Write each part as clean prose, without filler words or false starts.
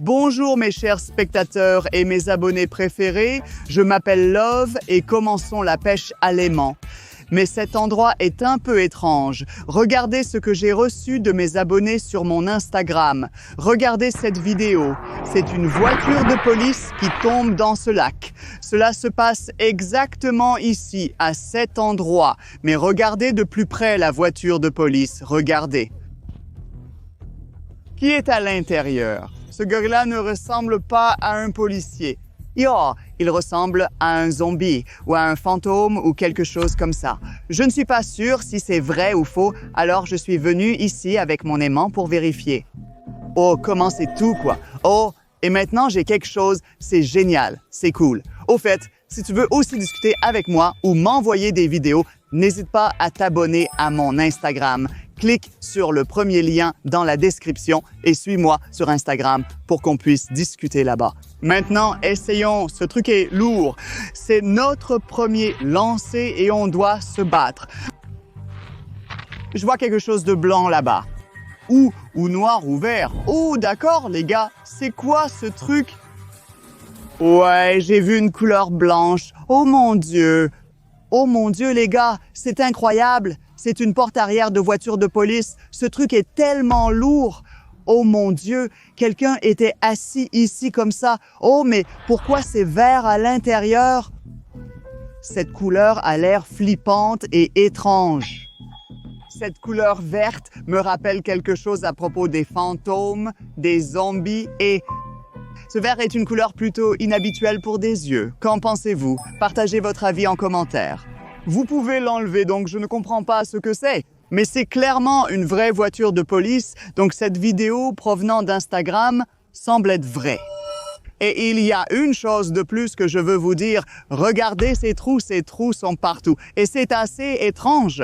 Bonjour mes chers spectateurs et mes abonnés préférés, je m'appelle Love et commençons la pêche à l'aimant. Mais cet endroit est un peu étrange. Regardez ce que j'ai reçu de mes abonnés sur mon Instagram. Regardez cette vidéo. C'est une voiture de police qui tombe dans ce lac. Cela se passe exactement ici, à cet endroit. Mais regardez de plus près la voiture de police. Regardez. Qui est à l'intérieur? Ce gars-là ne ressemble pas à un policier. Il ressemble à un zombie ou à un fantôme ou quelque chose comme ça. Je ne suis pas sûr si c'est vrai ou faux, alors je suis venu ici avec mon aimant pour vérifier. Oh, comment c'est tout, quoi. Oh, et maintenant j'ai quelque chose, c'est génial, c'est cool. Au fait, si tu veux aussi discuter avec moi ou m'envoyer des vidéos, n'hésite pas à t'abonner à mon Instagram. Clique sur le premier lien dans la description et suis-moi sur Instagram pour qu'on puisse discuter là-bas. Maintenant, essayons. Ce truc est lourd. C'est notre premier lancer et on doit se battre. Je vois quelque chose de blanc là-bas. Ou noir ou vert. Oh, d'accord, les gars. C'est quoi ce truc? Ouais, j'ai vu une couleur blanche. Oh mon Dieu! Oh mon Dieu, les gars, c'est incroyable! C'est une porte arrière de voiture de police. Ce truc est tellement lourd. Oh mon Dieu, quelqu'un était assis ici comme ça. Oh, mais pourquoi c'est vert à l'intérieur? Cette couleur a l'air flippante et étrange. Cette couleur verte me rappelle quelque chose à propos des fantômes, des zombies et... Ce vert est une couleur plutôt inhabituelle pour des yeux. Qu'en pensez-vous? Partagez votre avis en commentaire. Vous pouvez l'enlever, donc je ne comprends pas ce que c'est. Mais c'est clairement une vraie voiture de police, donc cette vidéo provenant d'Instagram semble être vraie. Et il y a une chose de plus que je veux vous dire. Regardez ces trous sont partout. Et c'est assez étrange.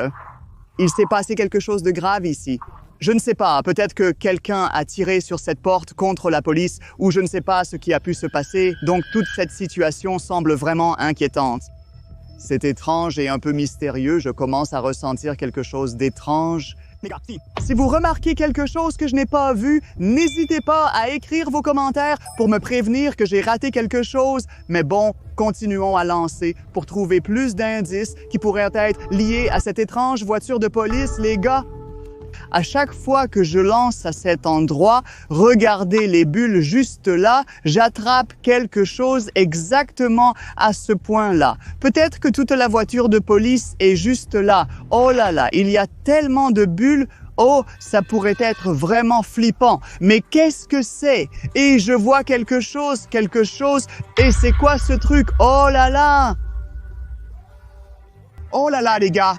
Il s'est passé quelque chose de grave ici. Je ne sais pas, peut-être que quelqu'un a tiré sur cette porte contre la police ou je ne sais pas ce qui a pu se passer, donc toute cette situation semble vraiment inquiétante. C'est étrange et un peu mystérieux, je commence à ressentir quelque chose d'étrange. Les gars, si vous remarquez quelque chose que je n'ai pas vu, n'hésitez pas à écrire vos commentaires pour me prévenir que j'ai raté quelque chose. Mais bon, continuons à lancer pour trouver plus d'indices qui pourraient être liés à cette étrange voiture de police, les gars. À chaque fois que je lance à cet endroit, regardez les bulles juste là, j'attrape quelque chose exactement à ce point-là. Peut-être que toute la voiture de police est juste là. Oh là là, il y a tellement de bulles. Oh, ça pourrait être vraiment flippant. Mais qu'est-ce que c'est? Et je vois quelque chose. Et c'est quoi ce truc? Oh là là! Oh là là, les gars!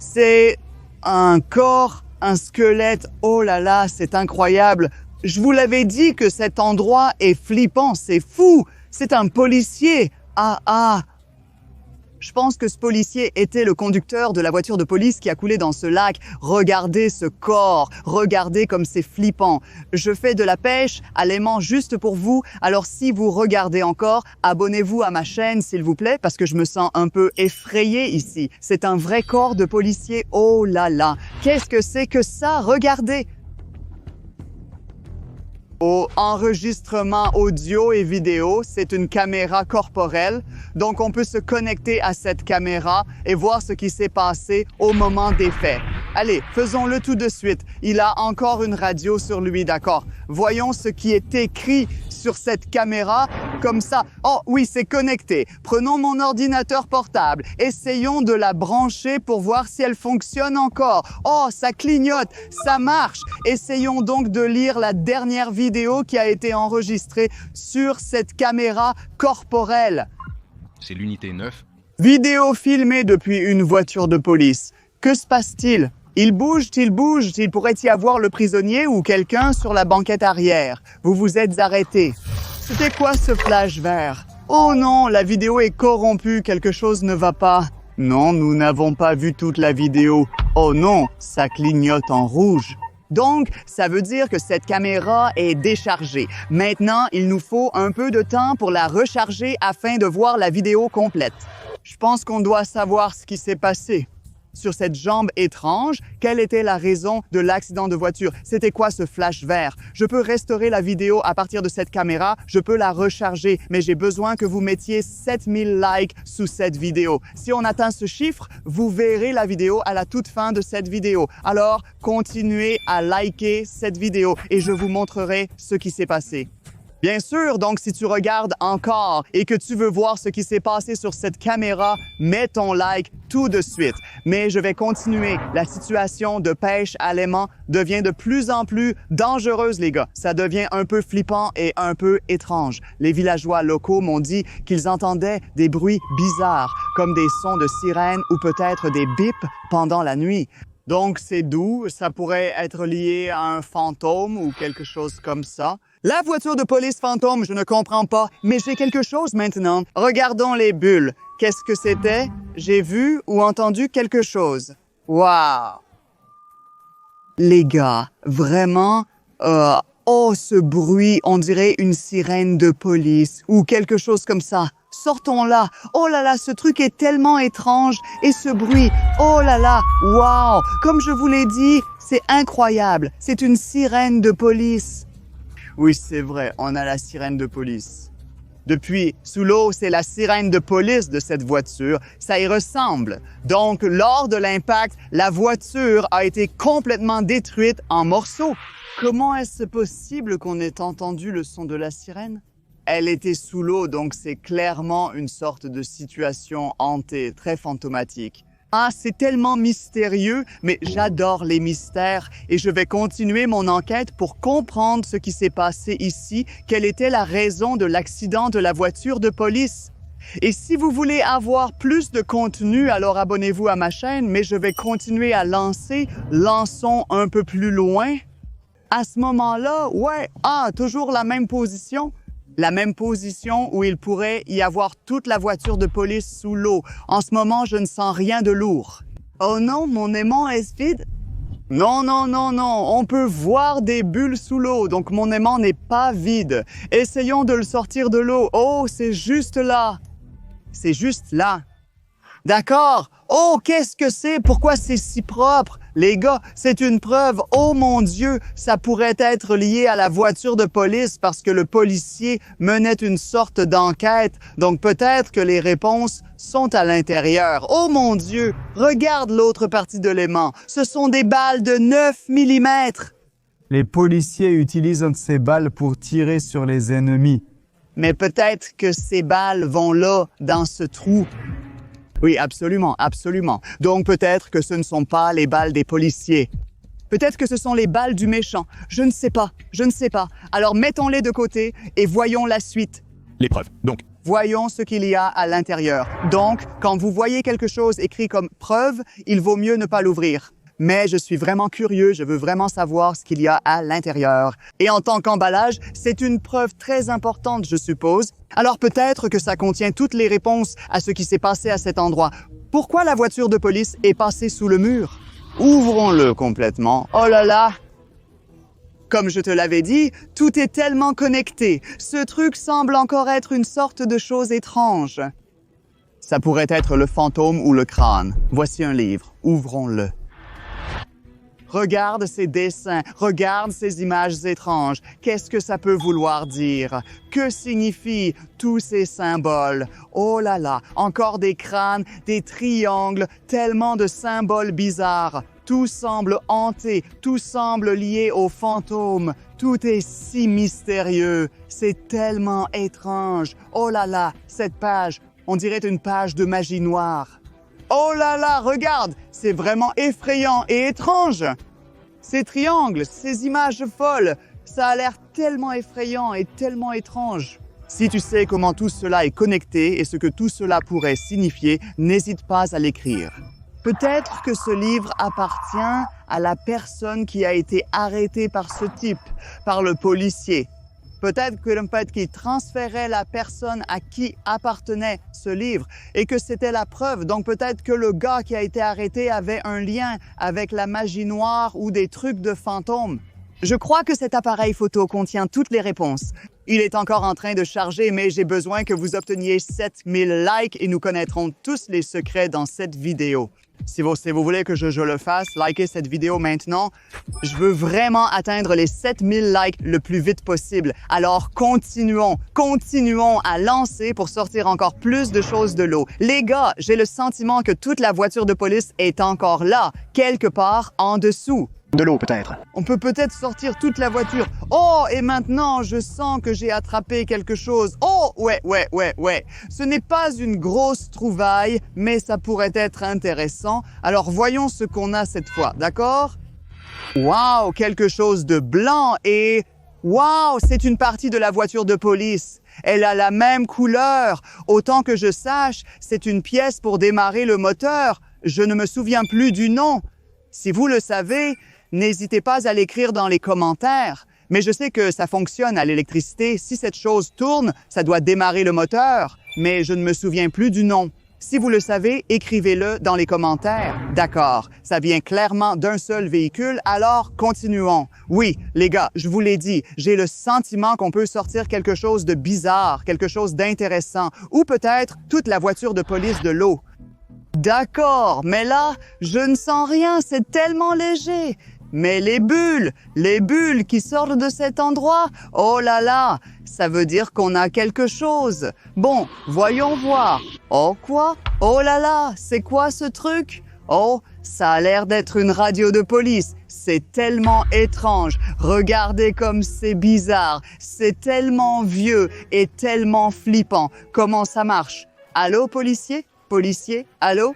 C'est un corps, un squelette. Oh là là, c'est incroyable. Je vous l'avais dit que cet endroit est flippant, c'est fou. C'est un policier. Je pense que ce policier était le conducteur de la voiture de police qui a coulé dans ce lac. Regardez ce corps, regardez comme c'est flippant. Je fais de la pêche à l'aimant juste pour vous. Alors si vous regardez encore, abonnez-vous à ma chaîne s'il vous plaît parce que je me sens un peu effrayé ici. C'est un vrai corps de policier. Oh là là, qu'est-ce que c'est que ça? Regardez! Au enregistrement audio et vidéo, c'est une caméra corporelle, donc on peut se connecter à cette caméra et voir ce qui s'est passé au moment des faits. Allez, faisons-le tout de suite. Il a encore une radio sur lui, d'accord? Voyons ce qui est écrit sur cette caméra, comme ça. Oh oui, c'est connecté. Prenons mon ordinateur portable. Essayons de la brancher pour voir si elle fonctionne encore. Oh, ça clignote, ça marche. Essayons donc de lire la dernière vidéo qui a été enregistrée sur cette caméra corporelle. C'est l'unité 9. Vidéo filmée depuis une voiture de police. Que se passe-t-il? Il bouge. Il pourrait y avoir le prisonnier ou quelqu'un sur la banquette arrière. Vous vous êtes arrêté. C'était quoi ce flash vert? Oh non, la vidéo est corrompue. Quelque chose ne va pas. Non, nous n'avons pas vu toute la vidéo. Oh non, ça clignote en rouge. Donc, ça veut dire que cette caméra est déchargée. Maintenant, il nous faut un peu de temps pour la recharger afin de voir la vidéo complète. Je pense qu'on doit savoir ce qui s'est passé. sur cette jambe étrange. Quelle était la raison de l'accident de voiture? C'était quoi ce flash vert? Je peux restaurer la vidéo à partir de cette caméra, je peux la recharger, mais j'ai besoin que vous mettiez 7000 likes sous cette vidéo. Si on atteint ce chiffre, vous verrez la vidéo à la toute fin de cette vidéo. Alors, continuez à liker cette vidéo et je vous montrerai ce qui s'est passé. Bien sûr, donc si tu regardes encore et que tu veux voir ce qui s'est passé sur cette caméra, mets ton like tout de suite. Mais je vais continuer. La situation de pêche à l'aimant devient de plus en plus dangereuse, les gars. Ça devient un peu flippant et un peu étrange. Les villageois locaux m'ont dit qu'ils entendaient des bruits bizarres, comme des sons de sirènes ou peut-être des bips pendant la nuit. Donc c'est doux, ça pourrait être lié à un fantôme ou quelque chose comme ça. La voiture de police fantôme, je ne comprends pas, mais j'ai quelque chose maintenant. Regardons les bulles. Qu'est-ce que c'était? J'ai vu ou entendu quelque chose. Wow! Les gars, vraiment, oh ce bruit, on dirait une sirène de police ou quelque chose comme ça. Sortons là. Oh là là, ce truc est tellement étrange. Et ce bruit, oh là là, wow! Comme je vous l'ai dit, c'est incroyable. C'est une sirène de police. Oui, c'est vrai, on a la sirène de police. Depuis, sous l'eau, c'est la sirène de police de cette voiture. Ça y ressemble. Donc, lors de l'impact, la voiture a été complètement détruite en morceaux. Comment est-ce possible qu'on ait entendu le son de la sirène? Elle était sous l'eau, donc c'est clairement une sorte de situation hantée, très fantomatique. Ah, c'est tellement mystérieux, mais j'adore les mystères et je vais continuer mon enquête pour comprendre ce qui s'est passé ici, quelle était la raison de l'accident de la voiture de police. Et si vous voulez avoir plus de contenu, alors abonnez-vous à ma chaîne, mais je vais continuer à lançons un peu plus loin. À ce moment-là, ouais, toujours la même position. La même position où il pourrait y avoir toute la voiture de police sous l'eau. En ce moment, je ne sens rien de lourd. Oh non, mon aimant est vide? Non, non, non, non, on peut voir des bulles sous l'eau, donc mon aimant n'est pas vide. Essayons de le sortir de l'eau. Oh, c'est juste là. C'est juste là. D'accord. Oh, qu'est-ce que c'est? Pourquoi c'est si propre? Les gars, c'est une preuve. Oh mon Dieu, ça pourrait être lié à la voiture de police parce que le policier menait une sorte d'enquête. Donc peut-être que les réponses sont à l'intérieur. Oh mon Dieu, regarde l'autre partie de l'aimant. Ce sont des balles de 9 mm. Les policiers utilisent ces balles pour tirer sur les ennemis. Mais peut-être que ces balles vont là, dans ce trou. Oui, absolument, absolument. Donc peut-être que ce ne sont pas les balles des policiers. Peut-être que ce sont les balles du méchant. Je ne sais pas, je ne sais pas. Alors mettons-les de côté et voyons la suite. Les preuves. Donc, Voyons ce qu'il y a à l'intérieur. Donc, quand vous voyez quelque chose écrit comme preuve, il vaut mieux ne pas l'ouvrir. Mais je suis vraiment curieux, je veux vraiment savoir ce qu'il y a à l'intérieur. Et en tant qu'emballage, c'est une preuve très importante, je suppose. Alors peut-être que ça contient toutes les réponses à ce qui s'est passé à cet endroit. Pourquoi la voiture de police est passée sous le mur? Ouvrons-le complètement. Oh là là! Comme je te l'avais dit, tout est tellement connecté. Ce truc semble encore être une sorte de chose étrange. Ça pourrait être le fantôme ou le crâne. Voici un livre. Ouvrons-le. Regarde ces dessins, regarde ces images étranges. Qu'est-ce que ça peut vouloir dire? Que signifient tous ces symboles? Oh là là, encore des crânes, des triangles, tellement de symboles bizarres. Tout semble hanté, tout semble lié aux fantômes. Tout est si mystérieux. C'est tellement étrange. Oh là là, cette page, on dirait une page de magie noire. Oh là là, regarde, c'est vraiment effrayant et étrange. Ces triangles, ces images folles, ça a l'air tellement effrayant et tellement étrange. Si tu sais comment tout cela est connecté et ce que tout cela pourrait signifier, n'hésite pas à l'écrire. Peut-être que ce livre appartient à la personne qui a été arrêtée par ce type, par le policier. Peut-être qu'il transférait la personne à qui appartenait ce livre et que c'était la preuve. Donc peut-être que le gars qui a été arrêté avait un lien avec la magie noire ou des trucs de fantômes. Je crois que cet appareil photo contient toutes les réponses. Il est encore en train de charger, mais j'ai besoin que vous obteniez 7000 likes et nous connaîtrons tous les secrets dans cette vidéo. Si vous voulez que je le fasse, likez cette vidéo maintenant. Je veux vraiment atteindre les 7000 likes le plus vite possible. Alors continuons à lancer pour sortir encore plus de choses de l'eau. Les gars, j'ai le sentiment que toute la voiture de police est encore là, quelque part en dessous. De l'eau, peut-être. On peut peut-être sortir toute la voiture. Oh, et maintenant, je sens que j'ai attrapé quelque chose. Oh, ouais. Ce n'est pas une grosse trouvaille, mais ça pourrait être intéressant. Alors, voyons ce qu'on a cette fois, d'accord? Wow, quelque chose de blanc et... Wow, c'est une partie de la voiture de police. Elle a la même couleur. Autant que je sache, c'est une pièce pour démarrer le moteur. Je ne me souviens plus du nom. Si vous le savez, n'hésitez pas à l'écrire dans les commentaires. Mais je sais que ça fonctionne à l'électricité. Si cette chose tourne, ça doit démarrer le moteur. Mais je ne me souviens plus du nom. Si vous le savez, écrivez-le dans les commentaires. D'accord, ça vient clairement d'un seul véhicule, alors continuons. Oui, les gars, je vous l'ai dit, j'ai le sentiment qu'on peut sortir quelque chose de bizarre, quelque chose d'intéressant, ou peut-être toute la voiture de police de l'eau. D'accord, mais là, je ne sens rien, c'est tellement léger. Mais les bulles qui sortent de cet endroit, oh là là, ça veut dire qu'on a quelque chose. Bon, voyons voir. Oh quoi? Oh là là, c'est quoi ce truc? Oh, ça a l'air d'être une radio de police. C'est tellement étrange. Regardez comme c'est bizarre. C'est tellement vieux et tellement flippant. Comment ça marche? Allô, policier? Policier? Allô?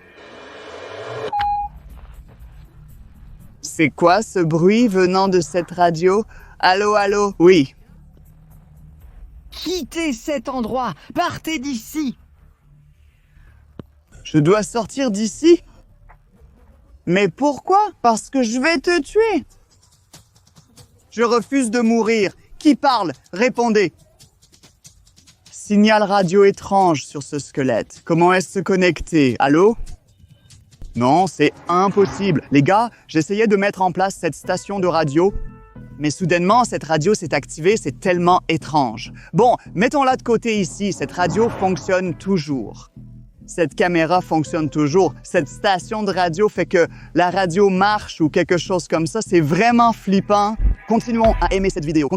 C'est quoi ce bruit venant de cette radio? Allô? Oui. Quittez cet endroit! Partez d'ici! Je dois sortir d'ici? Mais pourquoi? Parce que je vais te tuer. Je refuse de mourir. Qui parle? Répondez. Signal radio étrange sur ce squelette. Comment est-ce connecté? Allô? Non, c'est impossible. Les gars, j'essayais de mettre en place cette station de radio, mais soudainement, cette radio s'est activée, c'est tellement étrange. Bon, mettons-la de côté ici, cette radio fonctionne toujours. Cette caméra fonctionne toujours. Cette station de radio fait que la radio marche ou quelque chose comme ça, c'est vraiment flippant. Continuons à aimer cette vidéo,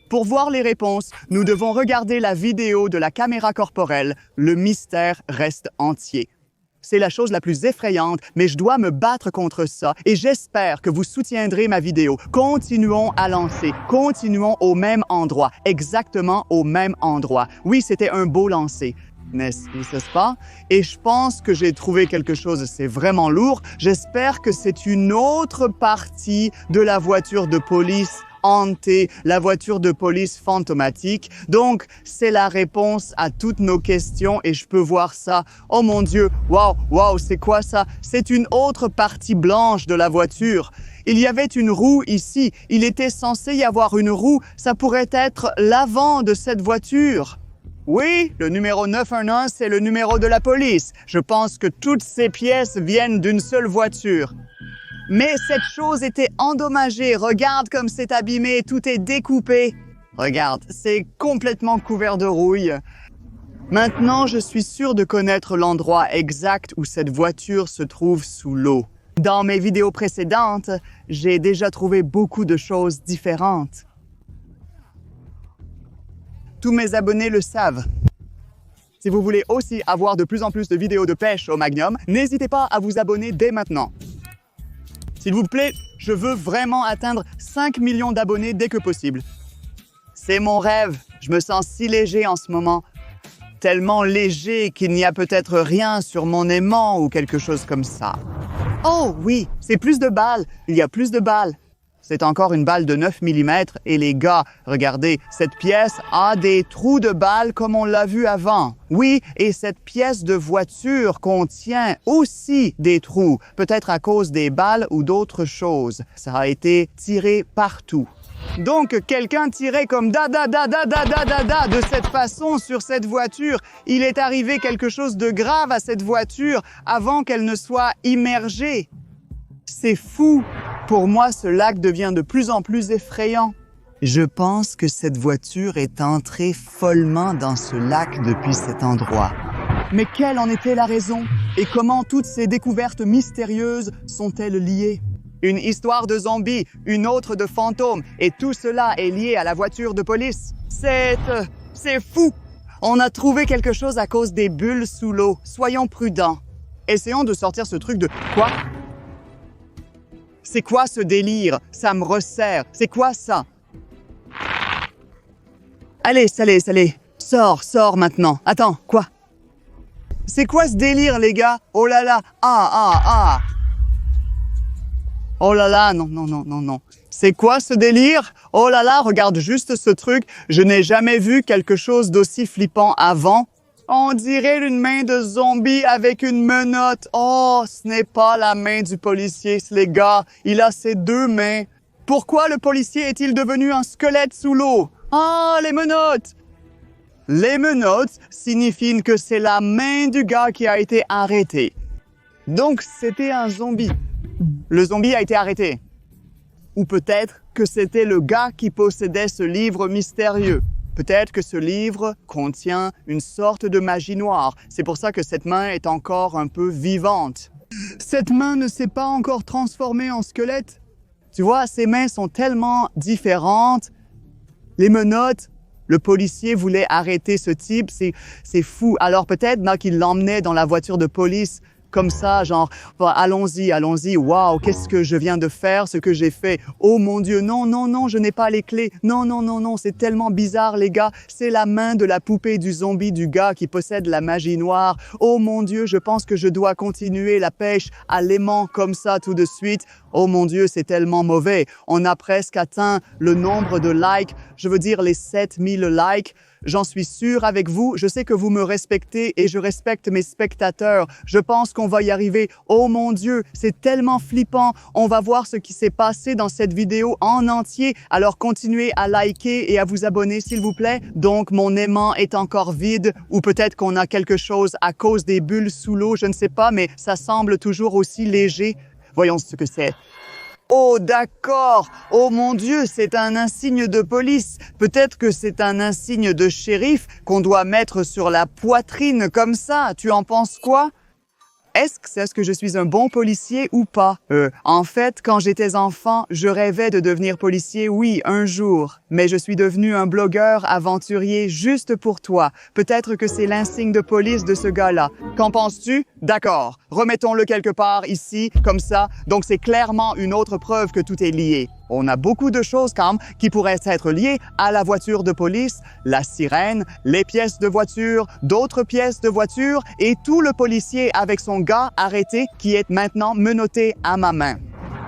Pour voir les réponses, nous devons regarder la vidéo de la caméra corporelle. Le mystère reste entier. C'est la chose la plus effrayante, mais je dois me battre contre ça et j'espère que vous soutiendrez ma vidéo. Continuons à lancer, continuons au même endroit, exactement au même endroit. Oui, c'était un beau lancer, n'est-ce pas? Et je pense que j'ai trouvé quelque chose, c'est vraiment lourd. J'espère que c'est une autre partie de la voiture de police hantée, la voiture de police fantomatique. Donc, c'est la réponse à toutes nos questions et je peux voir ça. Oh mon Dieu, wow, c'est quoi ça? C'est une autre partie blanche de la voiture. Il y avait une roue ici. Il était censé y avoir une roue. Ça pourrait être l'avant de cette voiture. Oui, le numéro 911, c'est le numéro de la police. Je pense que toutes ces pièces viennent d'une seule voiture. Mais cette chose était endommagée. Regarde comme c'est abîmé, tout est découpé. Regarde, c'est complètement couvert de rouille. Maintenant, je suis sûr de connaître l'endroit exact où cette voiture se trouve sous l'eau. Dans mes vidéos précédentes, j'ai déjà trouvé beaucoup de choses différentes. Tous mes abonnés le savent. Si vous voulez aussi avoir de plus en plus de vidéos de pêche au Magnum, n'hésitez pas à vous abonner dès maintenant. S'il vous plaît, je veux vraiment atteindre 5 millions d'abonnés dès que possible. C'est mon rêve. Je me sens si léger en ce moment. Tellement léger qu'il n'y a peut-être rien sur mon aimant ou quelque chose comme ça. Oh oui, c'est plus de balles. Il y a plus de balles. C'est encore une balle de 9 mm et les gars, regardez, cette pièce a des trous de balles comme on l'a vu avant. Oui, et cette pièce de voiture contient aussi des trous, peut-être à cause des balles ou d'autres choses. Ça a été tiré partout. Donc, quelqu'un tirait comme da de cette façon sur cette voiture. Il est arrivé quelque chose de grave à cette voiture avant qu'elle ne soit immergée. C'est fou. Pour moi, ce lac devient de plus en plus effrayant. Je pense que cette voiture est entrée follement dans ce lac depuis cet endroit. Mais quelle en était la raison? Et comment toutes ces découvertes mystérieuses sont-elles liées? Une histoire de zombies, une autre de fantômes, et tout cela est lié à la voiture de police. C'est fou! On a trouvé quelque chose à cause des bulles sous l'eau. Soyons prudents. Essayons de sortir ce truc de... Quoi? C'est quoi ce délire? Ça me resserre. C'est quoi ça? Allez, Salé. Sors maintenant. Attends, quoi? C'est quoi ce délire, les gars? Oh là là! Ah! Oh là là, non. C'est quoi ce délire? Oh là là, regarde juste ce truc. Je n'ai jamais vu quelque chose d'aussi flippant avant. On dirait une main de zombie avec une menotte. Oh, ce n'est pas la main du policier, les gars. Il a ses deux mains. Pourquoi le policier est-il devenu un squelette sous l'eau? Ah, les menottes! Les menottes signifient que c'est la main du gars qui a été arrêté. Donc, c'était un zombie. Le zombie a été arrêté. Ou peut-être que c'était le gars qui possédait ce livre mystérieux. Peut-être que ce livre contient une sorte de magie noire. C'est pour ça que cette main est encore un peu vivante. Cette main ne s'est pas encore transformée en squelette. Tu vois, ces mains sont tellement différentes. Les menottes, le policier voulait arrêter ce type, c'est fou. Alors peut-être qu'il l'emmenait dans la voiture de police. Comme ça, genre, allons-y, waouh, qu'est-ce que je viens de faire, ce que j'ai fait. Oh mon Dieu, non, je n'ai pas les clés. Non, c'est tellement bizarre, les gars. C'est la main de la poupée du zombie du gars qui possède la magie noire. Oh mon Dieu, je pense que je dois continuer la pêche à l'aimant comme ça tout de suite. Oh mon Dieu, c'est tellement mauvais. On a presque atteint le nombre de likes, je veux dire les 7000 likes. J'en suis sûr avec vous, je sais que vous me respectez et je respecte mes spectateurs. Je pense qu'on va y arriver. Oh mon Dieu, c'est tellement flippant. On va voir ce qui s'est passé dans cette vidéo en entier. Alors continuez à liker et à vous abonner s'il vous plaît. Donc mon aimant est encore vide ou peut-être qu'on a quelque chose à cause des bulles sous l'eau, je ne sais pas, mais ça semble toujours aussi léger. Voyons ce que c'est. Oh d'accord! Oh mon Dieu, c'est un insigne de police. Peut-être que c'est un insigne de shérif qu'on doit mettre sur la poitrine comme ça. Tu en penses quoi? Est-ce que je suis un bon policier ou pas? En fait, quand j'étais enfant, je rêvais de devenir policier, oui, un jour. Mais je suis devenu un blogueur aventurier juste pour toi. Peut-être que c'est l'insigne de police de ce gars-là. Qu'en penses-tu? D'accord. Remettons-le quelque part ici, comme ça. Donc c'est clairement une autre preuve que tout est lié. On a beaucoup de choses quand même qui pourraient être liées à la voiture de police, la sirène, les pièces de voiture, d'autres pièces de voiture et tout le policier avec son gars arrêté qui est maintenant menotté à ma main.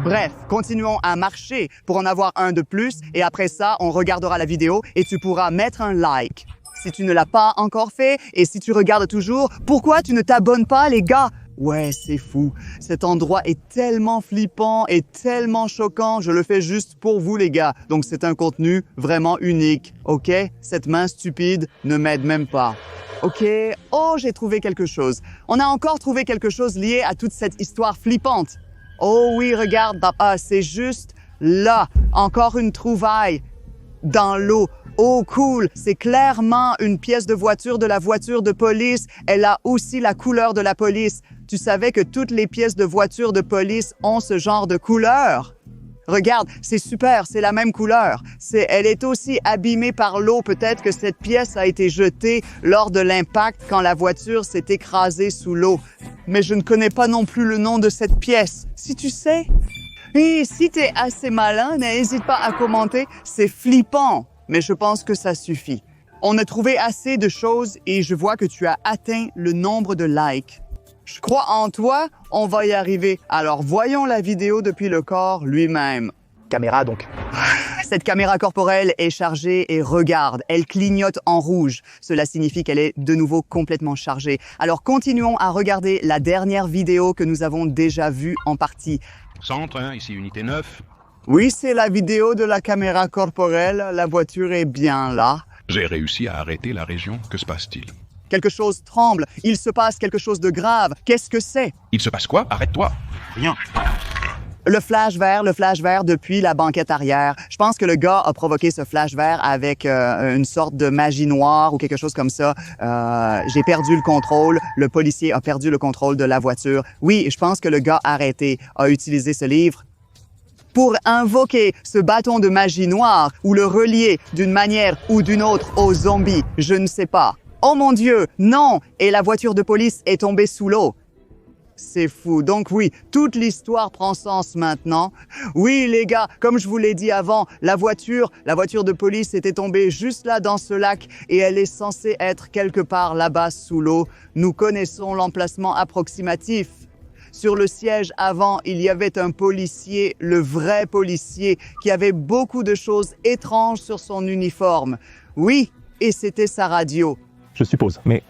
Bref, continuons à marcher pour en avoir un de plus et après ça, on regardera la vidéo et tu pourras mettre un like. Si tu ne l'as pas encore fait et si tu regardes toujours, pourquoi tu ne t'abonnes pas les gars? Ouais, c'est fou. Cet endroit est tellement flippant et tellement choquant. Je le fais juste pour vous, les gars. Donc, c'est un contenu vraiment unique. OK? Cette main stupide ne m'aide même pas. OK? Oh, j'ai trouvé quelque chose. On a encore trouvé quelque chose lié à toute cette histoire flippante. Oh oui, regarde. C'est juste là. Encore une trouvaille dans l'eau. Oh cool, c'est clairement une pièce de voiture de la voiture de police. Elle a aussi la couleur de la police. Tu savais que toutes les pièces de voiture de police ont ce genre de couleur? Regarde, c'est super, c'est la même couleur. Elle est aussi abîmée par l'eau. Peut-être que cette pièce a été jetée lors de l'impact quand la voiture s'est écrasée sous l'eau. Mais je ne connais pas non plus le nom de cette pièce. Si tu sais? Et si tu es assez malin, n'hésite pas à commenter. C'est flippant. Mais je pense que ça suffit. On a trouvé assez de choses et je vois que tu as atteint le nombre de likes. Je crois en toi, on va y arriver. Alors voyons la vidéo depuis le corps lui-même. Caméra donc. Cette caméra corporelle est chargée et regarde, elle clignote en rouge. Cela signifie qu'elle est de nouveau complètement chargée. Alors continuons à regarder la dernière vidéo que nous avons déjà vue en partie. Centre, hein, ici unité 9. Oui, c'est la vidéo de la caméra corporelle. La voiture est bien là. J'ai réussi à arrêter la région. Que se passe-t-il? Quelque chose tremble. Il se passe quelque chose de grave. Qu'est-ce que c'est? Il se passe quoi? Arrête-toi! Rien. Le flash vert depuis la banquette arrière. Je pense que le gars a provoqué ce flash vert avec une sorte de magie noire ou quelque chose comme ça. J'ai perdu le contrôle. Le policier a perdu le contrôle de la voiture. Oui, je pense que le gars arrêté a utilisé ce livre pour invoquer ce bâton de magie noire ou le relier d'une manière ou d'une autre aux zombies. Je ne sais pas. Oh mon Dieu, non! Et la voiture de police est tombée sous l'eau. C'est fou. Donc oui, toute l'histoire prend sens maintenant. Oui, les gars, comme je vous l'ai dit avant, la voiture de police était tombée juste là dans ce lac et elle est censée être quelque part là-bas sous l'eau. Nous connaissons l'emplacement approximatif. Sur le siège avant, il y avait un policier, le vrai policier, qui avait beaucoup de choses étranges sur son uniforme. Oui, et c'était sa radio. Je suppose, mais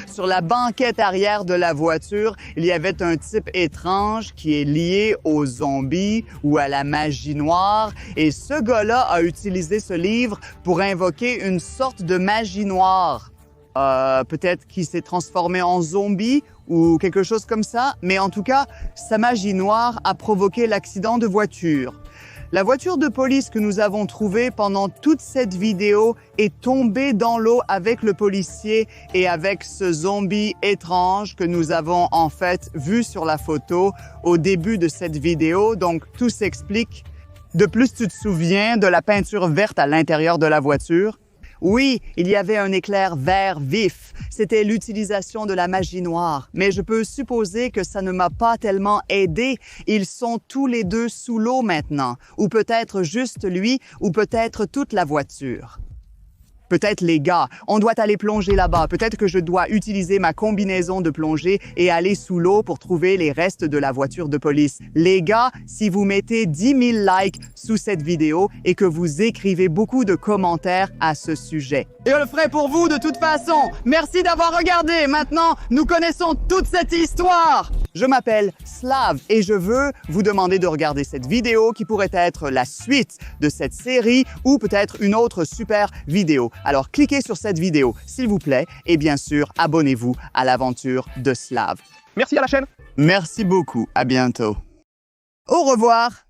Sur la banquette arrière de la voiture, il y avait un type étrange qui est lié aux zombies ou à la magie noire. Et ce gars-là a utilisé ce livre pour invoquer une sorte de magie noire. Peut-être qu'il s'est transformé en zombie ou quelque chose comme ça. Mais en tout cas, sa magie noire a provoqué l'accident de voiture. La voiture de police que nous avons trouvée pendant toute cette vidéo est tombée dans l'eau avec le policier et avec ce zombie étrange que nous avons en fait vu sur la photo au début de cette vidéo. Donc, tout s'explique. De plus, tu te souviens de la peinture verte à l'intérieur de la voiture? Oui, il y avait un éclair vert vif. C'était l'utilisation de la magie noire. Mais je peux supposer que ça ne m'a pas tellement aidé. Ils sont tous les deux sous l'eau maintenant. Ou peut-être juste lui, ou peut-être toute la voiture. Peut-être les gars, on doit aller plonger là-bas. Peut-être que je dois utiliser ma combinaison de plongée et aller sous l'eau pour trouver les restes de la voiture de police. Les gars, si vous mettez 10 000 likes sous cette vidéo et que vous écrivez beaucoup de commentaires à ce sujet. Et je le ferai pour vous de toute façon. Merci d'avoir regardé. Maintenant, nous connaissons toute cette histoire. Je m'appelle Slav et je veux vous demander de regarder cette vidéo qui pourrait être la suite de cette série ou peut-être une autre super vidéo. Alors, cliquez sur cette vidéo, s'il vous plaît, et bien sûr, abonnez-vous à l'aventure de Slav. merci à la chaîne. Merci beaucoup. À bientôt. Au revoir.